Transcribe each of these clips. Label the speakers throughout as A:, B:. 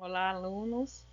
A: Olá, alunos.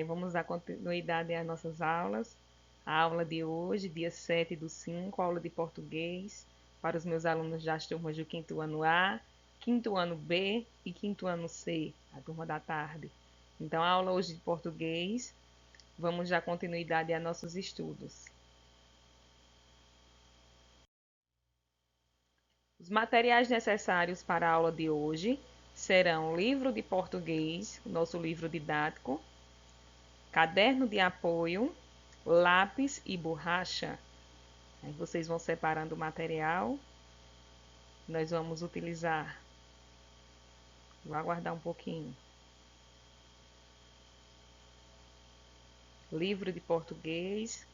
A: Vamos dar continuidade às nossas aulas. A aula de hoje, dia 7/5, aula de português, para os meus alunos das turmas do 5º ano A, 5º ano B e 5º ano C, a turma da tarde. Então, a aula hoje de português, vamos dar continuidade a nossos estudos. Os materiais necessários para a aula de hoje serão livro de português, o nosso livro didático, caderno de apoio, lápis e borracha. Aí vocês vão separando o material. Nós vamos utilizar. Vou aguardar um pouquinho. Livro de português,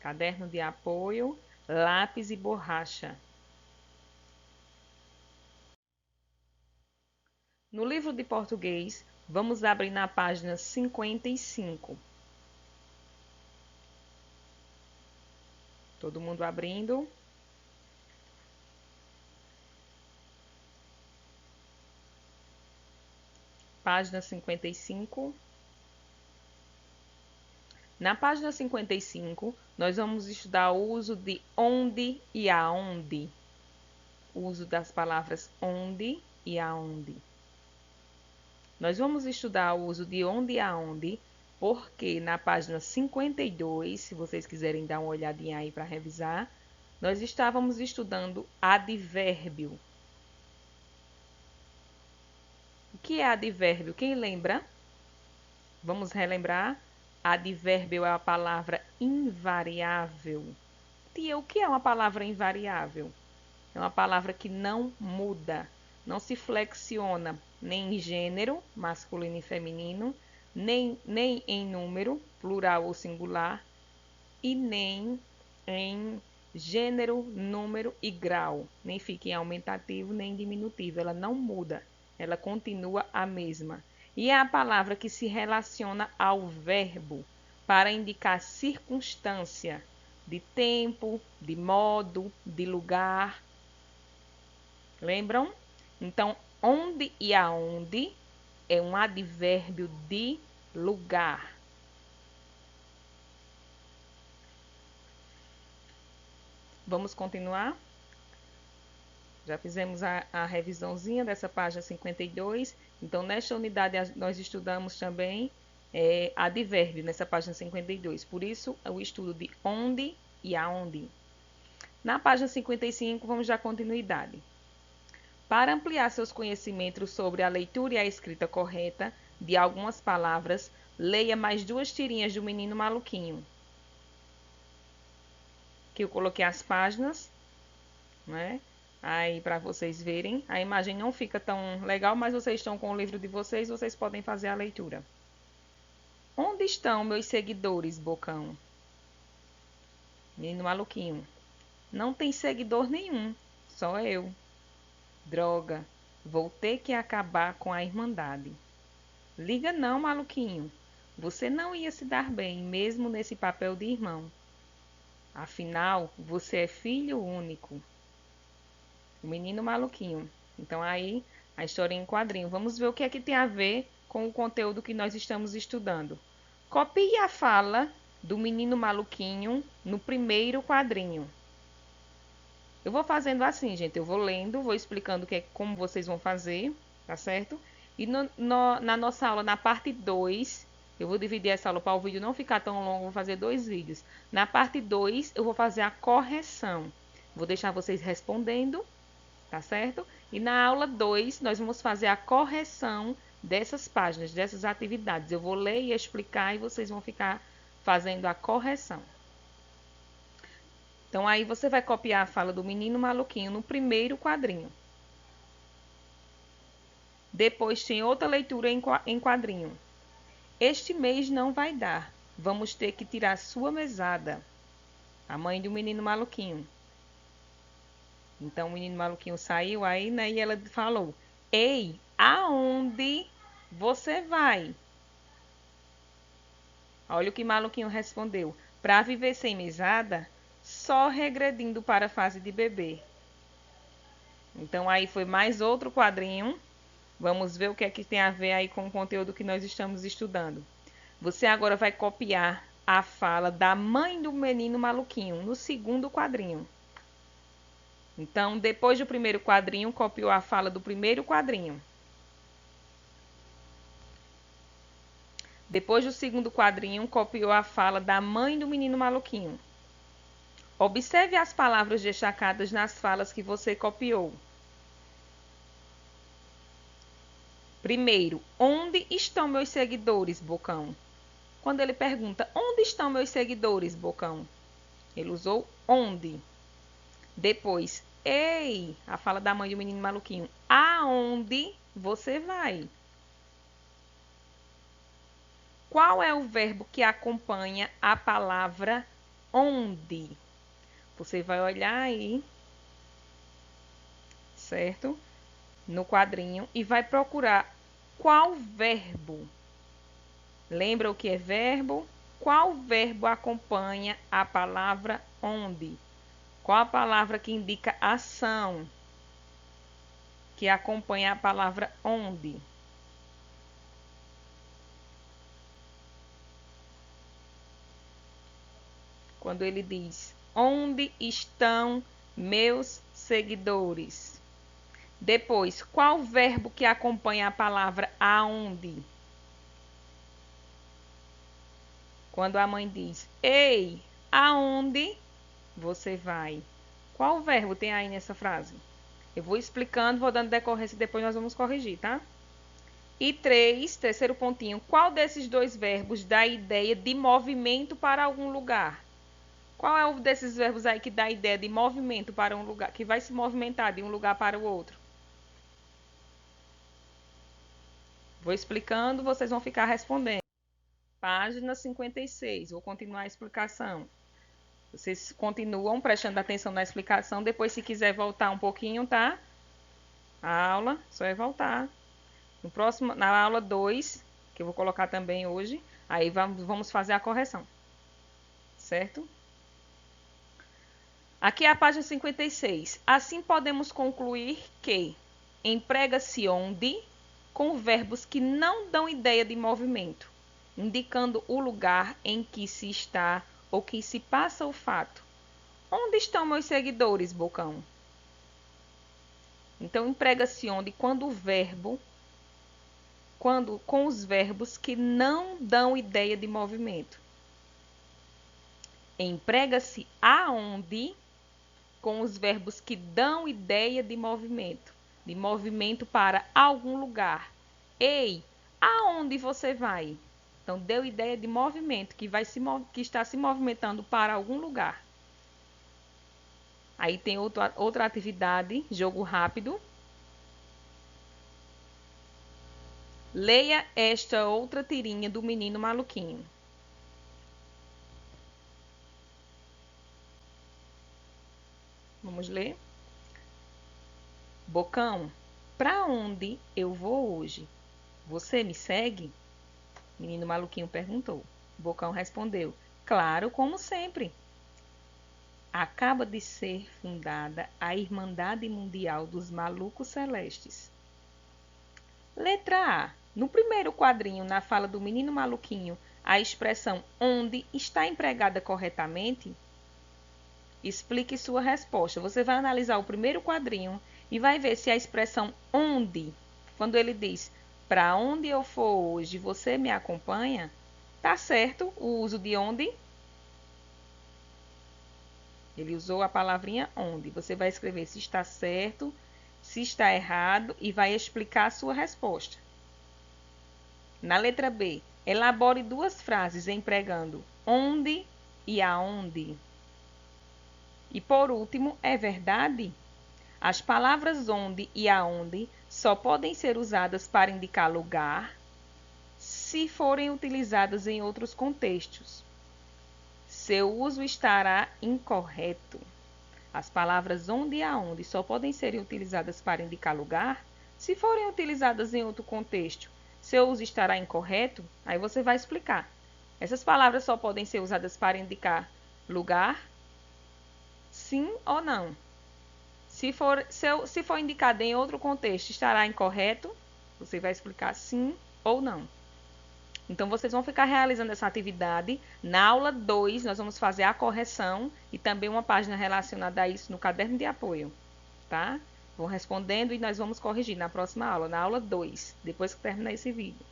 A: caderno de apoio, lápis e borracha. No livro de português, vamos abrir na página 55. Todo mundo abrindo. Página 55. Na página 55, nós vamos estudar o uso de onde e aonde. O uso das palavras onde e aonde. Nós vamos estudar o uso de onde e aonde, porque na página 52, se vocês quiserem dar uma olhadinha aí para revisar, nós estávamos estudando advérbio. O que é advérbio? Quem lembra? Vamos relembrar? Advérbio é a palavra invariável. Tia, o que é uma palavra invariável? É uma palavra que não muda, não se flexiona nem em gênero, masculino e feminino, nem em número, plural ou singular, e nem em gênero, número e grau. Nem fica em aumentativo, nem em diminutivo. Ela não muda, ela continua a mesma. E é a palavra que se relaciona ao verbo para indicar circunstância de tempo, de modo, de lugar. Lembram? Então, onde e aonde é um advérbio de lugar. Vamos continuar? Já fizemos a revisãozinha dessa página 52. Então, nesta unidade, nós estudamos também advérbio, nessa página 52. Por isso, o estudo de onde e aonde. Na página 55, vamos dar continuidade. Para ampliar seus conhecimentos sobre a leitura e a escrita correta de algumas palavras, leia mais 2 tirinhas do Menino Maluquinho. Que eu coloquei as páginas, né? Aí para vocês verem. A imagem não fica tão legal, mas vocês estão com o livro de vocês, vocês podem fazer a leitura. Onde estão meus seguidores, Bocão? Menino Maluquinho. Não tem seguidor nenhum, só eu. Droga, vou ter que acabar com a irmandade. Liga não, Maluquinho. Você não ia se dar bem, mesmo nesse papel de irmão. Afinal, você é filho único. O Menino Maluquinho. Então, aí, a história em quadrinho. Vamos ver o que é que tem a ver com o conteúdo que nós estamos estudando. Copie a fala do Menino Maluquinho no primeiro quadrinho. Eu vou fazendo assim, gente. Eu vou lendo, vou explicando como vocês vão fazer, tá certo? E na nossa aula, na parte 2, eu vou dividir essa aula para o vídeo não ficar tão longo, vou fazer 2 vídeos. Na parte 2, eu vou fazer a correção. Vou deixar vocês respondendo, tá certo? E na aula 2, nós vamos fazer a correção dessas páginas, dessas atividades. Eu vou ler e explicar e vocês vão ficar fazendo a correção. Então, aí você vai copiar a fala do Menino Maluquinho no primeiro quadrinho. Depois tem outra leitura em quadrinho. Este mês não vai dar. Vamos ter que tirar sua mesada. A mãe do Menino Maluquinho. Então, o Menino Maluquinho saiu aí, né? E ela falou: Ei, aonde você vai? Olha o que Maluquinho respondeu. Para viver sem mesada, só regredindo para a fase de bebê. Então, aí foi mais outro quadrinho Vamos ver o que é que tem a ver aí com o conteúdo que nós estamos estudando. Você agora vai copiar a fala da mãe do menino maluquinho no segundo quadrinho. Então, depois do primeiro quadrinho, copiou a fala do primeiro quadrinho. Depois do segundo quadrinho, copiou a fala da mãe do menino maluquinho. Observe as palavras destacadas nas falas que você copiou. Primeiro, onde estão meus seguidores, Bocão? Quando ele pergunta, onde estão meus seguidores, Bocão? Ele usou onde. Depois, ei, a fala da mãe do menino maluquinho. Aonde você vai? Qual é o verbo que acompanha a palavra onde? Você vai olhar aí, certo? No quadrinho e vai procurar qual verbo. Lembra o que é verbo? Qual verbo acompanha a palavra onde? Qual a palavra que indica ação que acompanha a palavra onde? Quando ele diz, onde estão meus seguidores? Depois, qual verbo que acompanha a palavra aonde? Quando a mãe diz, ei, aonde você vai? Qual verbo tem aí nessa frase? Eu vou explicando, vou dando decorrência e depois nós vamos corrigir, tá? E terceiro pontinho, qual desses dois verbos dá a ideia de movimento para algum lugar? Qual é um desses verbos aí que dá a ideia de movimento para um lugar, que vai se movimentar de um lugar para o outro? Vou explicando, vocês vão ficar respondendo. Página 56, vou continuar a explicação. Vocês continuam prestando atenção na explicação, depois se quiser voltar um pouquinho, tá? A aula, só é voltar. No próximo, na aula 2, que eu vou colocar também hoje, aí vamos fazer a correção. Certo? Aqui é a página 56. Assim podemos concluir que emprega-se onde com verbos que não dão ideia de movimento, indicando o lugar em que se está ou que se passa o fato. Onde estão meus seguidores, Bocão? Então, emprega-se onde quando o verbo, com os verbos que não dão ideia de movimento. Emprega-se aonde com os verbos que dão ideia de movimento para algum lugar. Ei, aonde você vai? Então, deu ideia de movimento, que está se movimentando para algum lugar. Aí tem outra atividade, jogo rápido. Leia esta outra tirinha do menino maluquinho. Vamos ler? Bocão, para onde eu vou hoje? Você me segue? O menino maluquinho perguntou. Bocão respondeu, claro, como sempre. Acaba de ser fundada a Irmandade Mundial dos Malucos Celestes. Letra A. No primeiro quadrinho, na fala do menino maluquinho, a expressão onde está empregada corretamente? Explique sua resposta. Você vai analisar o primeiro quadrinho e vai ver se a expressão onde, quando ele diz para onde eu for hoje, você me acompanha, tá certo o uso de onde? Ele usou a palavrinha onde. Você vai escrever se está certo, se está errado e vai explicar a sua resposta. Na letra B, elabore duas frases empregando onde e aonde. E por último, é verdade? As palavras onde e aonde só podem ser usadas para indicar lugar se forem utilizadas em outros contextos. Seu uso estará incorreto. As palavras onde e aonde só podem ser utilizadas para indicar lugar se forem utilizadas em outro contexto. Seu uso estará incorreto? Aí você vai explicar. Essas palavras só podem ser usadas para indicar lugar, sim ou não. Se for indicado em outro contexto, estará incorreto? Você vai explicar sim ou não. Então, vocês vão ficar realizando essa atividade. Na aula 2, nós vamos fazer a correção e também uma página relacionada a isso no caderno de apoio, tá? Vão respondendo e nós vamos corrigir na próxima aula, na aula 2, depois que terminar esse vídeo.